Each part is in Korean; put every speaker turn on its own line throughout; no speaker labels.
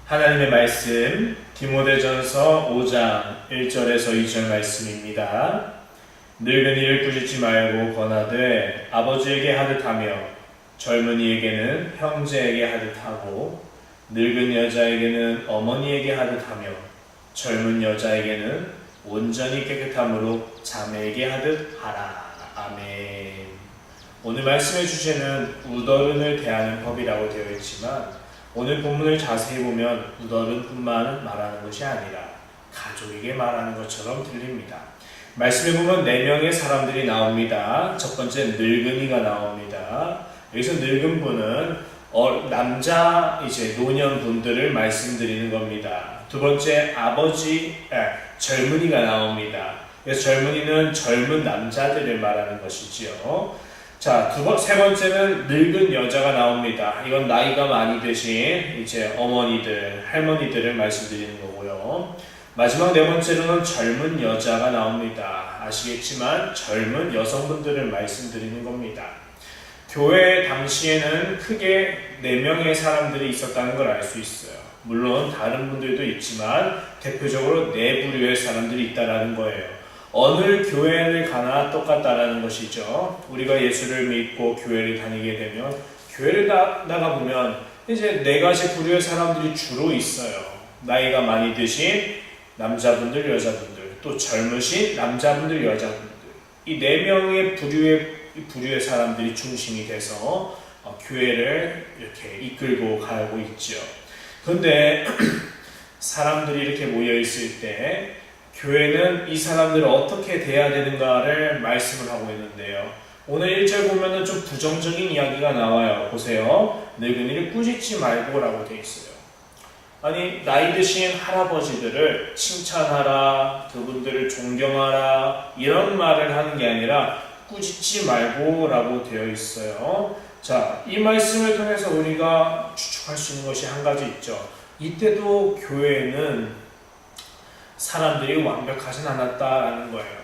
하나님의 말씀 디모데전서 5장 1절에서 2절 말씀입니다. 늙은이를 꾸짖지 말고 권하되 아버지에게 하듯하며 젊은이에게는 형제에게 하듯하고 늙은 여자에게는 어머니에게 하듯하며 젊은 여자에게는 온전히 깨끗함으로 자매에게 하듯하라. 아멘. 오늘 말씀의 주제는 우더른을 대하는 법이라고 되어 있지만 오늘 본문을 자세히 보면 우더른뿐만 말하는 것이 아니라 가족에게 말하는 것처럼 들립니다. 말씀에 보면 4명의 사람들이 나옵니다. 첫 번째 늙은이가 나옵니다. 여기서 늙은 분은 남자 노년분들을 말씀드리는 겁니다. 두 번째 젊은이가 나옵니다. 그래서 젊은이는 젊은 남자들을 말하는 것이지요. 자, 세 번째는 늙은 여자가 나옵니다. 이건 나이가 많이 드신 어머니들, 할머니들을 말씀드리는 거고요. 마지막 4번째로는 젊은 여자가 나옵니다. 아시겠지만 젊은 여성분들을 말씀드리는 겁니다. 교회 당시에는 크게 4명의 사람들이 있었다는 걸 알 수 있어요. 물론 다른 분들도 있지만 대표적으로 4부류의 사람들이 있다는 거예요. 어느 교회를 가나 똑같다라는 것이죠. 우리가 예수를 믿고 교회를 다니게 되면 교회를 나가보면 이제 4가지 부류의 사람들이 주로 있어요. 나이가 많이 드신 남자분들, 여자분들, 또 젊으신 남자분들, 여자분들. 이 4명의 부류의 사람들이 중심이 돼서 교회를 이렇게 이끌고 가고 있죠. 그런데 사람들이 이렇게 모여 있을 때 교회는 이 사람들을 어떻게 대해야 되는가를 말씀을 하고 있는데요. 오늘 1절 보면은 좀 부정적인 이야기가 나와요. 보세요. 늙은이를 꾸짖지 말고라고 되어 있어요. 아니, 나이 드신 할아버지들을 칭찬하라, 그분들을 존경하라, 이런 말을 하는 게 아니라 꾸짖지 말고라고 되어 있어요. 자, 이 말씀을 통해서 우리가 추측할 수 있는 것이 한 가지 있죠. 이때도 교회는 사람들이 완벽하진 않았다라는 거예요.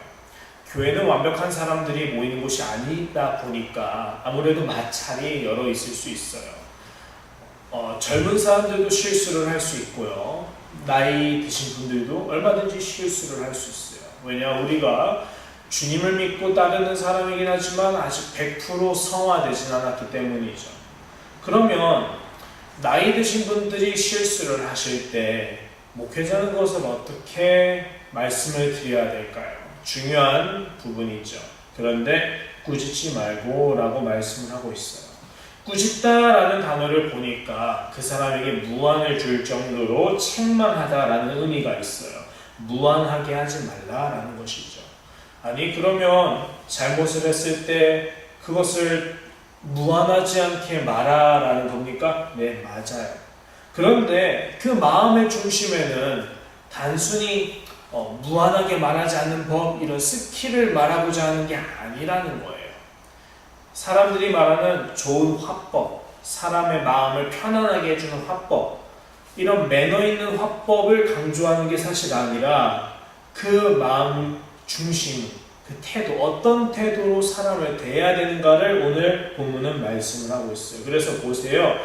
교회는 완벽한 사람들이 모이는 곳이 아니다 보니까 아무래도 마찰이 여러 있을 수 있어요. 젊은 사람들도 실수를 할 수 있고요. 나이 드신 분들도 얼마든지 실수를 할 수 있어요. 왜냐, 우리가 주님을 믿고 따르는 사람이긴 하지만 아직 100% 성화되진 않았기 때문이죠. 그러면 나이 드신 분들이 실수를 하실 때 목회자는 그것을 어떻게 말씀을 드려야 될까요? 중요한 부분이죠. 그런데 꾸짖지 말고 라고 말씀을 하고 있어요. 꾸짖다라는 단어를 보니까 그 사람에게 무안을 줄 정도로 책망하다라는 의미가 있어요. 무안하게 하지 말라라는 것이죠. 아니, 그러면 잘못을 했을 때 그것을 무안하지 않게 말하라는 겁니까? 네, 맞아요. 그런데 그 마음의 중심에는 단순히 무한하게 말하지 않는 법, 이런 스킬을 말하고자 하는 게 아니라는 거예요. 사람들이 말하는 좋은 화법, 사람의 마음을 편안하게 해주는 화법, 이런 매너 있는 화법을 강조하는 게 사실 아니라 그 마음 중심, 그 태도, 어떤 태도로 사람을 대해야 되는가를 오늘 본문은 말씀을 하고 있어요. 그래서 보세요.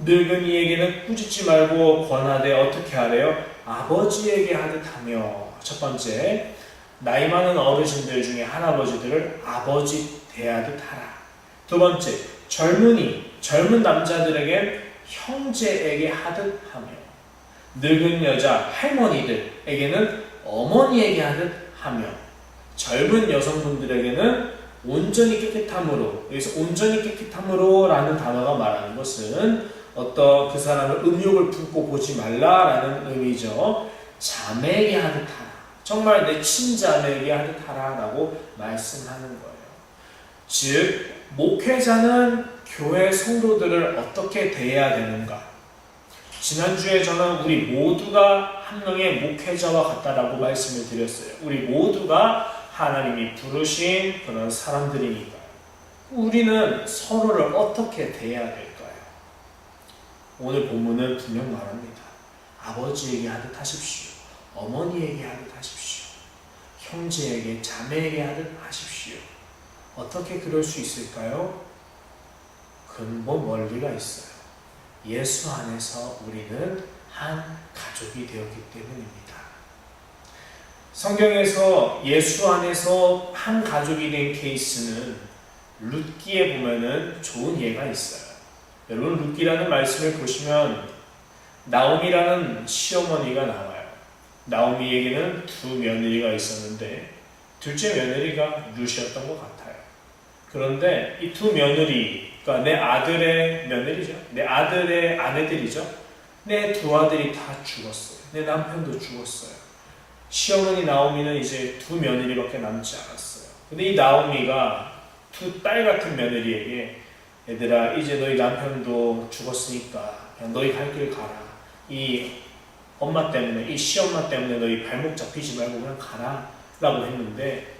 늙은이에게는 꾸짖지 말고 권하되 어떻게 하래요? 아버지에게 하듯하며. 첫 번째, 나이 많은 어르신들 중에 할아버지들을 아버지 대하듯 하라. 두 번째, 젊은 남자들에게 형제에게 하듯 하며, 늙은 여자 할머니들에게는 어머니에게 하듯 하며, 젊은 여성분들에게는 온전히 깨끗함으로, 여기서 온전히 깨끗함으로 라는 단어가 말하는 것은 그 사람을 음욕을 품고 보지 말라라는 의미죠. 자매에게 하듯 하라. 정말 내 친자매에게 하듯 하라라고 말씀하는 거예요. 즉, 목회자는 교회 성도들을 어떻게 대해야 되는가? 지난주에 저는 우리 모두가 한 명의 목회자와 같다라고 말씀을 드렸어요. 우리 모두가 하나님이 부르신 그런 사람들이니까요. 우리는 서로를 어떻게 대해야 될까요? 오늘 본문은 분명 말합니다. 아버지에게 하듯 하십시오. 어머니에게 하듯 하십시오. 형제에게, 자매에게 하듯 하십시오. 어떻게 그럴 수 있을까요? 근본 원리가 있어요. 예수 안에서 우리는 한 가족이 되었기 때문입니다. 성경에서 예수 안에서 한 가족이 된 케이스는 룻기에 보면은 좋은 예가 있어요. 여러분 룻기라는 말씀을 보시면 나오미라는 시어머니가 나와요. 나오미에게는 두 며느리가 있었는데 둘째 며느리가 룻이었던 것 같아요. 그런데 이 두 며느리가 내 아들의 며느리죠. 내 아들의 아내들이죠. 내 두 아들이 다 죽었어요. 내 남편도 죽었어요. 시어머니 나오미는 이제 두 며느리밖에 남지 않았어요. 근데 이 나오미가 두 딸 같은 며느리에게 얘들아 이제 너희 남편도 죽었으니까 그냥 너희 갈 길 가라. 이 엄마 때문에 이 시엄마 때문에 너희 발목 잡히지 말고 그냥 가라 라고 했는데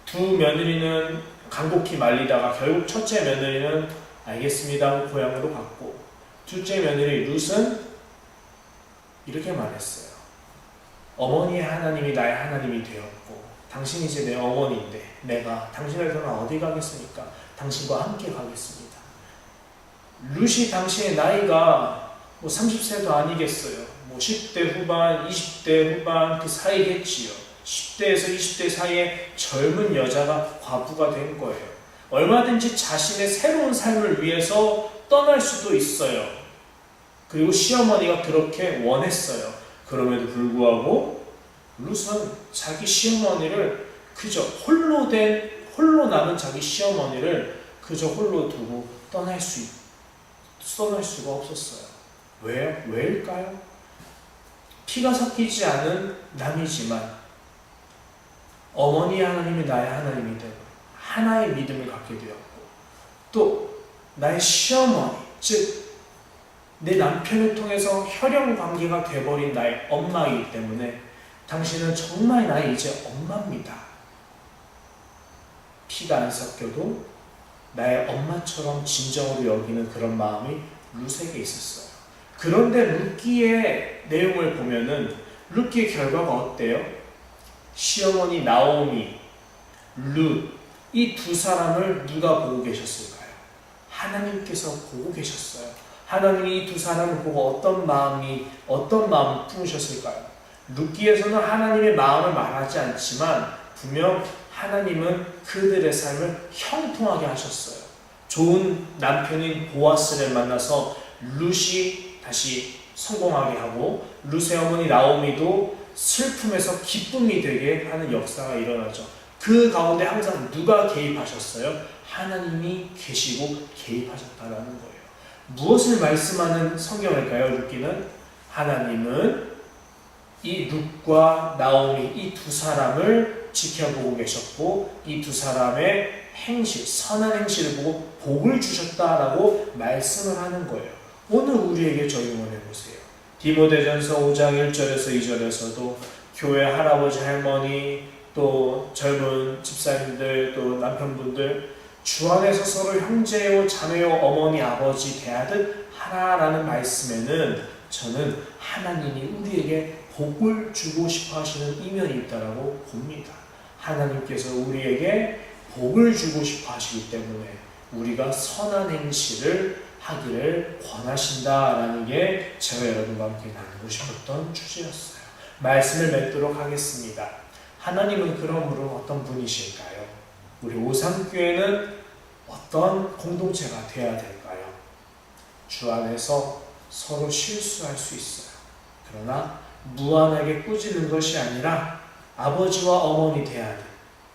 두 며느리는 간곡히 말리다가 결국 첫째 며느리는 알겠습니다 하고 고향으로 갔고 둘째 며느리 룻은 이렇게 말했어요. 어머니의 하나님이 나의 하나님이 되었고 당신이 이제 내 어머니인데 내가 당신을 떠나 어디 가겠습니까? 당신과 함께 가겠습니다. 룻이 당시의 나이가 뭐 30세도 아니겠어요. 뭐 10대 후반, 20대 후반 그 사이겠지요. 10대에서 20대 사이에 젊은 여자가 과부가 된 거예요. 얼마든지 자신의 새로운 삶을 위해서 떠날 수도 있어요. 그리고 시어머니가 그렇게 원했어요. 그럼에도 불구하고 룻은 자기 시어머니를 그저 홀로 남은 자기 시어머니를 그저 홀로 두고 떠날 수가 없었어요. 왜요? 왜일까요? 피가 섞이지 않은 남이지만 어머니 하나님이 나의 하나님이 되고 하나의 믿음을 갖게 되었고 또 나의 시어머니 즉 내 남편을 통해서 혈연 관계가 돼버린 나의 엄마이기 때문에 당신은 정말 나의 이제 엄마입니다. 피가 안 섞여도 나의 엄마처럼 진정으로 여기는 그런 마음이 룻에게 있었어요. 그런데 룻기의 내용을 보면은 룻기의 결과가 어때요? 시어머니 나오미, 룻, 이 두 사람을 누가 보고 계셨을까요? 하나님께서 보고 계셨어요. 하나님이 이 두 사람을 보고 어떤 마음을 품으셨을까요? 룻기에서는 하나님의 마음을 말하지 않지만 분명 하나님은 그들의 삶을 형통하게 하셨어요. 좋은 남편인 보아스를 만나서 룻이 다시 성공하게 하고 룻의 어머니 나오미도 슬픔에서 기쁨이 되게 하는 역사가 일어나죠. 그 가운데 항상 누가 개입하셨어요? 하나님이 계시고 개입하셨다라는 거예요. 무엇을 말씀하는 성경일까요? 룻기는 하나님은 이 룻과 나오미 이 두 사람을 지켜보고 계셨고 이 두 사람의 행실, 선한 행실을 보고 복을 주셨다라고 말씀을 하는 거예요. 오늘 우리에게 적용을 해보세요. 디모데전서 5장 1절에서 2절에서도 교회 할아버지 할머니 또 젊은 집사님들 또 남편분들 주 안에서 서로 형제요 자매요 어머니 아버지 대하듯 하라라는 말씀에는 저는 하나님이 우리에게 복을 주고 싶어 하시는 이면이 있다라고 봅니다. 하나님께서 우리에게 복을 주고 싶어 하시기 때문에 우리가 선한 행실을 하기를 권하신다라는 게 제가 여러분과 함께 나누고 싶었던 주제였어요. 말씀을 맺도록 하겠습니다. 하나님은 그러므로 어떤 분이실까요? 우리 오삼교회는 어떤 공동체가 되어야 될까요? 주 안에서 서로 실수할 수 있어요. 그러나 무한하게 꾸짖는 것이 아니라 아버지와 어머니 대하듯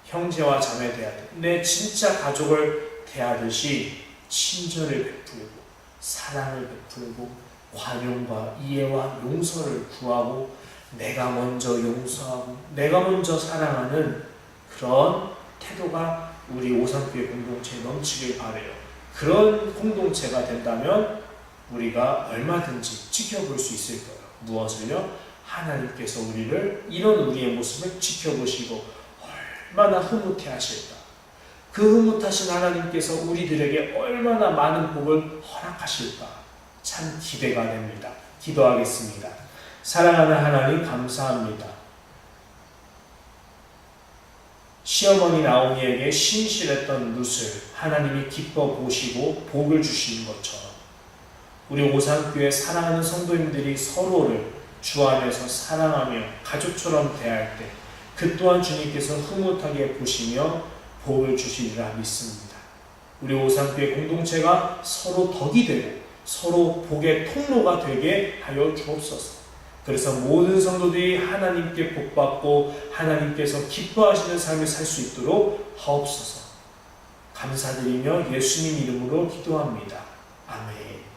형제와 자매 대하듯 내 진짜 가족을 대하듯이 친절을 베풀고 사랑을 베풀고 관용과 이해와 용서를 구하고 내가 먼저 용서하고 내가 먼저 사랑하는 그런 태도가 우리 오삼교회 공동체에 넘치길 바라요. 그런 공동체가 된다면 우리가 얼마든지 지켜볼 수 있을 거예요. 무엇을요? 하나님께서 우리를 이런 우리의 모습을 지켜보시고 얼마나 흐뭇해 하실까. 그 흐뭇하신 하나님께서 우리들에게 얼마나 많은 복을 허락하실까. 참 기대가 됩니다. 기도하겠습니다. 사랑하는 하나님 감사합니다. 시어머니 나오미에게 신실했던 룻을 하나님이 기뻐 보시고 복을 주시는 것처럼 우리 오산교회 사랑하는 성도님들이 서로를 주 안에서 사랑하며 가족처럼 대할 때 그 또한 주님께서 흐뭇하게 보시며 복을 주시리라 믿습니다. 우리 오산교회 공동체가 서로 덕이 되고 서로 복의 통로가 되게 하여 주옵소서. 그래서 모든 성도들이 하나님께 복받고 하나님께서 기뻐하시는 삶을 살 수 있도록 하옵소서. 감사드리며 예수님 이름으로 기도합니다. 아멘.